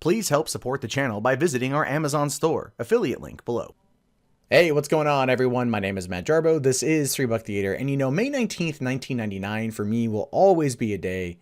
Please help support the channel by visiting our Amazon store, affiliate link below. Hey, what's going on everyone? My name is Matt Jarbo, this is 3 Buck Theater, and you know, May 19th, 1999 for me will always be a day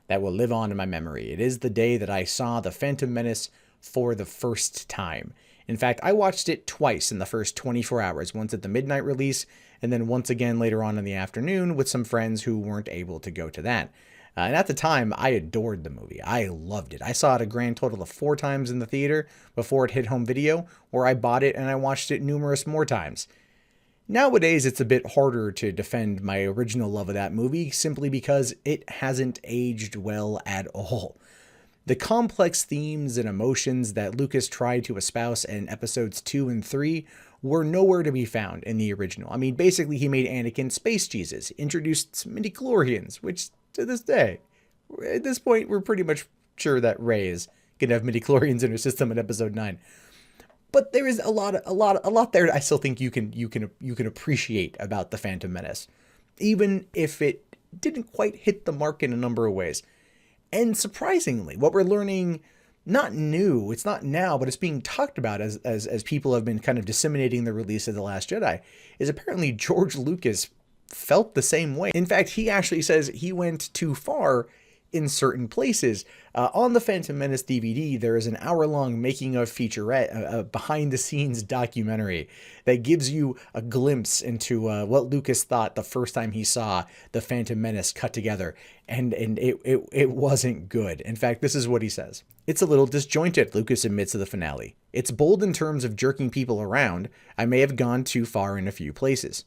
that will live on in my memory. It is the day that I saw The Phantom Menace for the first time. In fact, I watched it twice in the first 24 hours, once at the midnight release, and then once again later on in the afternoon with some friends who weren't able to go to that. And at the time, I adored the movie. I loved it. I saw it a grand total of 4 times in the theater before it hit home video, where I bought it and I watched it numerous more times. Nowadays, it's a bit harder to defend my original love of that movie simply because it hasn't aged well at all. The complex themes and emotions that Lucas tried to espouse in episodes 2 and 3 were nowhere to be found in the original. I mean, basically, he made Anakin space Jesus, introduced midichlorians, which to this day, at this point, we're pretty much sure that Rey is gonna have midichlorians in her system in episode 9. But there is a lot there I still think you can appreciate about The Phantom Menace, even if it didn't quite hit the mark in a number of ways. And surprisingly, what we're learning, not new, it's not now, but it's being talked about as people have been kind of disseminating the release of The Last Jedi, is apparently George Lucas felt the same way. In fact, he actually says he went too far in certain places. On the Phantom Menace DVD, there is an hour-long making-of featurette, a behind-the-scenes documentary that gives you a glimpse into what Lucas thought the first time he saw the Phantom Menace cut together, and it wasn't good. In fact, this is what he says. "It's a little disjointed," Lucas admits of the finale. "It's bold in terms of jerking people around. I may have gone too far in a few places."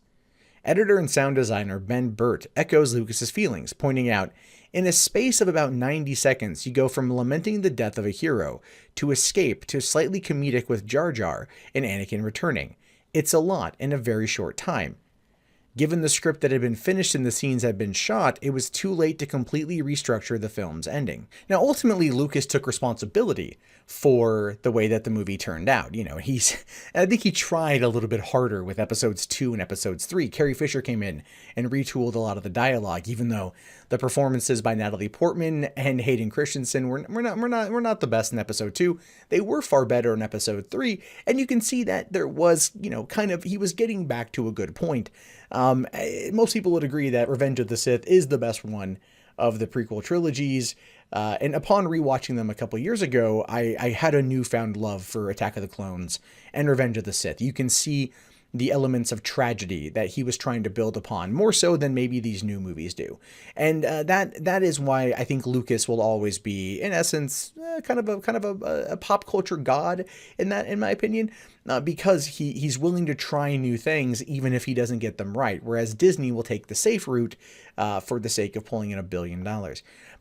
Editor and sound designer Ben Burt echoes Lucas's feelings, pointing out, "In a space of about 90 seconds, you go from lamenting the death of a hero to escape to slightly comedic with Jar Jar and Anakin returning. It's a lot in a very short time. Given the script that had been finished and the scenes had been shot, it was too late to completely restructure the film's ending." Now, ultimately, Lucas took responsibility for the way that the movie turned out. You know, I think he tried a little bit harder with episodes 2 and episodes 3. Carrie Fisher came in and retooled a lot of the dialogue, even though the performances by Natalie Portman and Hayden Christensen were not the best in episode 2. They were far better in episode 3, and you can see that there was, you know, he was getting back to a good point. Most people would agree that Revenge of the Sith is the best one of the prequel trilogies. And upon rewatching them a couple years ago, I had a newfound love for Attack of the Clones and Revenge of the Sith. You can see the elements of tragedy that he was trying to build upon, more so than maybe these new movies do. And that is why I think Lucas will always be, in essence, kind of a pop culture god in my opinion, because he's willing to try new things even if he doesn't get them right, whereas Disney will take the safe route for the sake of pulling in $1 billion.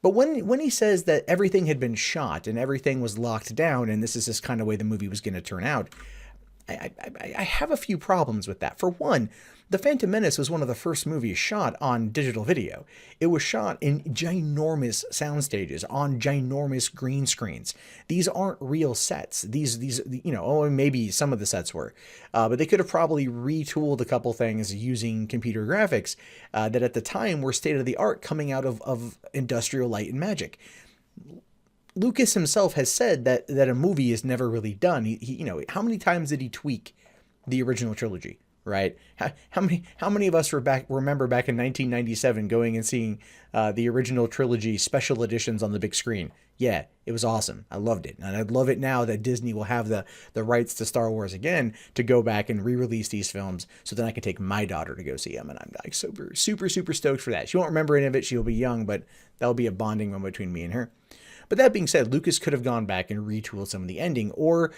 But when he says that everything had been shot and everything was locked down and this is this kind of way the movie was going to turn out, I have a few problems with that. For one, The Phantom Menace was one of the first movies shot on digital video. It was shot in ginormous sound stages on ginormous green screens. These aren't real sets. These you know, oh, maybe some of the sets were, but they could have probably retooled a couple things using computer graphics that at the time were state of the art, coming out of Industrial Light and Magic. Lucas himself has said that a movie is never really done. He you know, how many times did he tweak the original trilogy, right? How many of us remember back in 1997 going and seeing the original trilogy special editions on the big screen? Yeah, it was awesome. I loved it. And I'd love it now that Disney will have the rights to Star Wars again to go back and re-release these films so then I can take my daughter to go see them. And I'm like super stoked for that. She won't remember any of it. She'll be young, but that'll be a bonding moment between me and her. But that being said, Lucas could have gone back and retooled some of the ending, or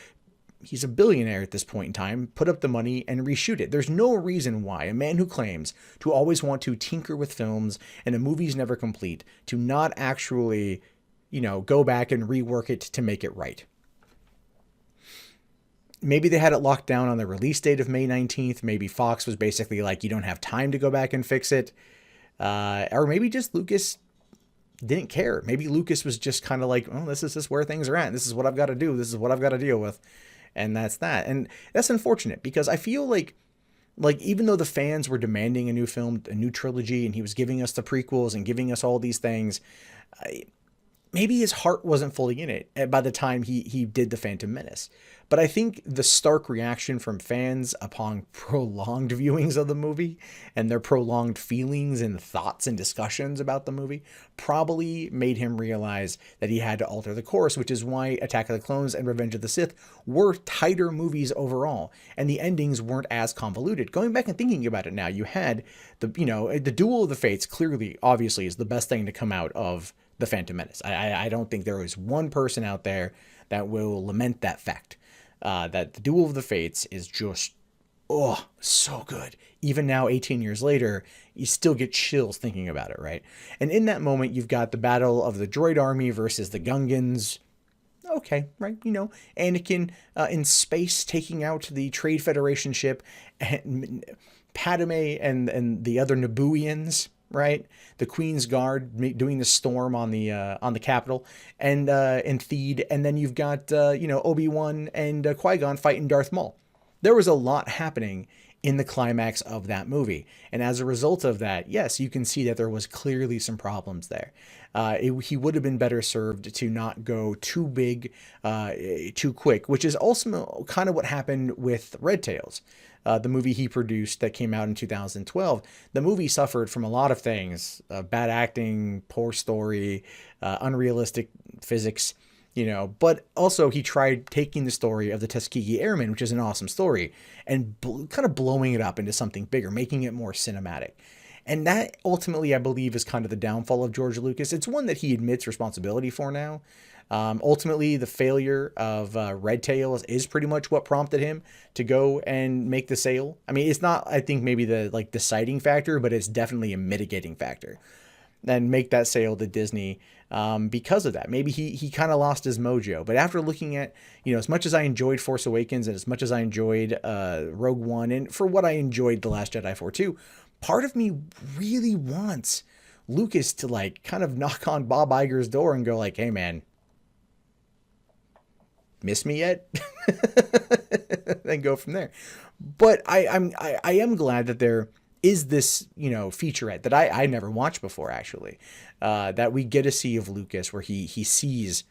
he's a billionaire at this point in time, put up the money and reshoot it. There's no reason why a man who claims to always want to tinker with films and a movie's never complete to not actually, you know, go back and rework it to make it right. Maybe they had it locked down on the release date of May 19th. Maybe Fox was basically like, you don't have time to go back and fix it. Or maybe just Lucas didn't care. Maybe Lucas was just kind of like, oh, this is just where things are at. This is what I've got to do. This is what I've got to deal with. And that's that. And that's unfortunate because I feel like even though the fans were demanding a new film, a new trilogy, and he was giving us the prequels and giving us all these things, maybe his heart wasn't fully in it by the time he did the Phantom Menace. But I think the stark reaction from fans upon prolonged viewings of the movie and their prolonged feelings and thoughts and discussions about the movie probably made him realize that he had to alter the course, which is why Attack of the Clones and Revenge of the Sith were tighter movies overall, and the endings weren't as convoluted. Going back and thinking about it now, you had the Duel of the Fates clearly, obviously, is the best thing to come out of the Phantom Menace. I don't think there is one person out there that will lament that fact. That the Duel of the Fates is just, oh, so good. Even now, 18 years later, you still get chills thinking about it, right? And in that moment, you've got the battle of the droid army versus the Gungans. Okay, right, Anakin in space taking out the Trade Federation ship, and Padme and the other Nabooians, right? The Queen's Guard doing the storm on the Capitol, and Theed, and then you've got Obi-Wan and Qui-Gon fighting Darth Maul. There was a lot happening in the climax of that movie, and as a result of that, yes, you can see that there was clearly some problems there. He would have been better served to not go too big, too quick, which is also kind of what happened with Red Tails. The movie he produced that came out in 2012, the movie suffered from a lot of things, bad acting, poor story, unrealistic physics, but also he tried taking the story of the Tuskegee Airmen, which is an awesome story, and kind of blowing it up into something bigger, making it more cinematic. And that ultimately, I believe, is kind of the downfall of George Lucas. It's one that he admits responsibility for now. Ultimately, the failure of Red Tails is pretty much what prompted him to go and make the sale. I mean, it's not, I think, maybe the deciding factor, but it's definitely a mitigating factor. And make that sale to Disney because of that. Maybe he kind of lost his mojo. But after looking at, as much as I enjoyed Force Awakens and as much as I enjoyed Rogue One, and for what I enjoyed The Last Jedi for too, part of me really wants Lucas to kind of knock on Bob Iger's door and go hey man, miss me yet? Then go from there. But I am glad that there is this, featurette that I never watched before, actually, that we get to see of Lucas, where he sees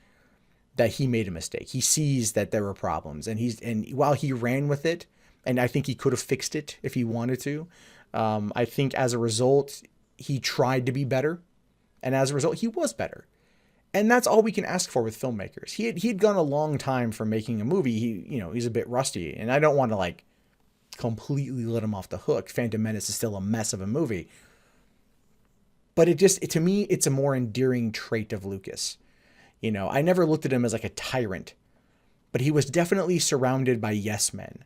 that he made a mistake. He sees that there were problems, and while he ran with it, and I think he could have fixed it if he wanted to, I think as a result, he tried to be better, and as a result, he was better. And that's all we can ask for with filmmakers. He'd gone a long time from making a movie. He's a bit rusty, and I don't want to completely let him off the hook. Phantom Menace is still a mess of a movie. But to me, it's a more endearing trait of Lucas. I never looked at him as a tyrant, but he was definitely surrounded by yes men.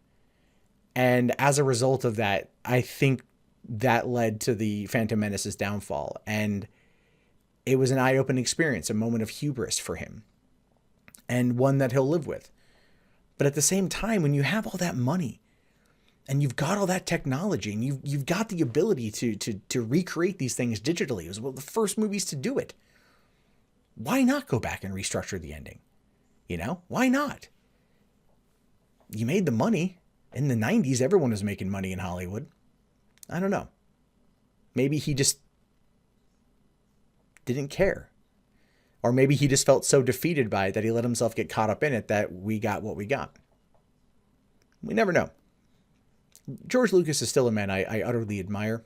And as a result of that, I think that led to the Phantom Menace's downfall. And it was an eye-opening experience, a moment of hubris for him, and one that he'll live with. But at the same time, when you have all that money, and you've got all that technology, and you've got the ability to recreate these things digitally, it was one of the first movies to do it. Why not go back and restructure the ending? Why not? You made the money. In the 90s, everyone was making money in Hollywood. I don't know. Maybe he just didn't care. Or maybe he just felt so defeated by it that he let himself get caught up in it that we got what we got. We never know. George Lucas is still a man I utterly admire,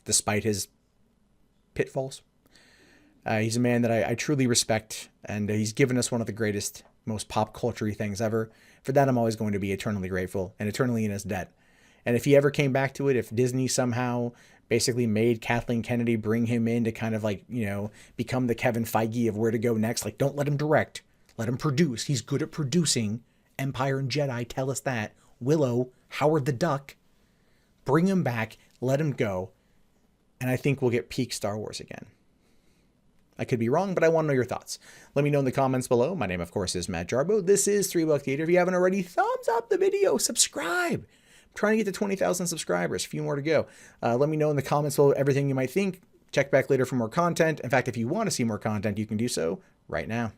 despite his pitfalls. He's a man that I truly respect, and he's given us one of the greatest, most pop culture-y things ever. For that, I'm always going to be eternally grateful and eternally in his debt. And if he ever came back to it, if Disney somehow basically made Kathleen Kennedy bring him in to kind of become the Kevin Feige of where to go next, don't let him direct, let him produce. He's good at producing. Empire and Jedi tell us that. Willow, Howard the Duck, bring him back, let him go, and I think we'll get peak Star Wars again. I could be wrong, but I want to know your thoughts. Let me know in the comments below. My name, of course, is Matt Jarbo. This is 3 Buck Theater. If you haven't already, thumbs up the video, subscribe. I'm trying to get to 20,000 subscribers, a few more to go. Let me know in the comments below everything you might think. Check back later for more content. In fact, if you want to see more content, you can do so right now.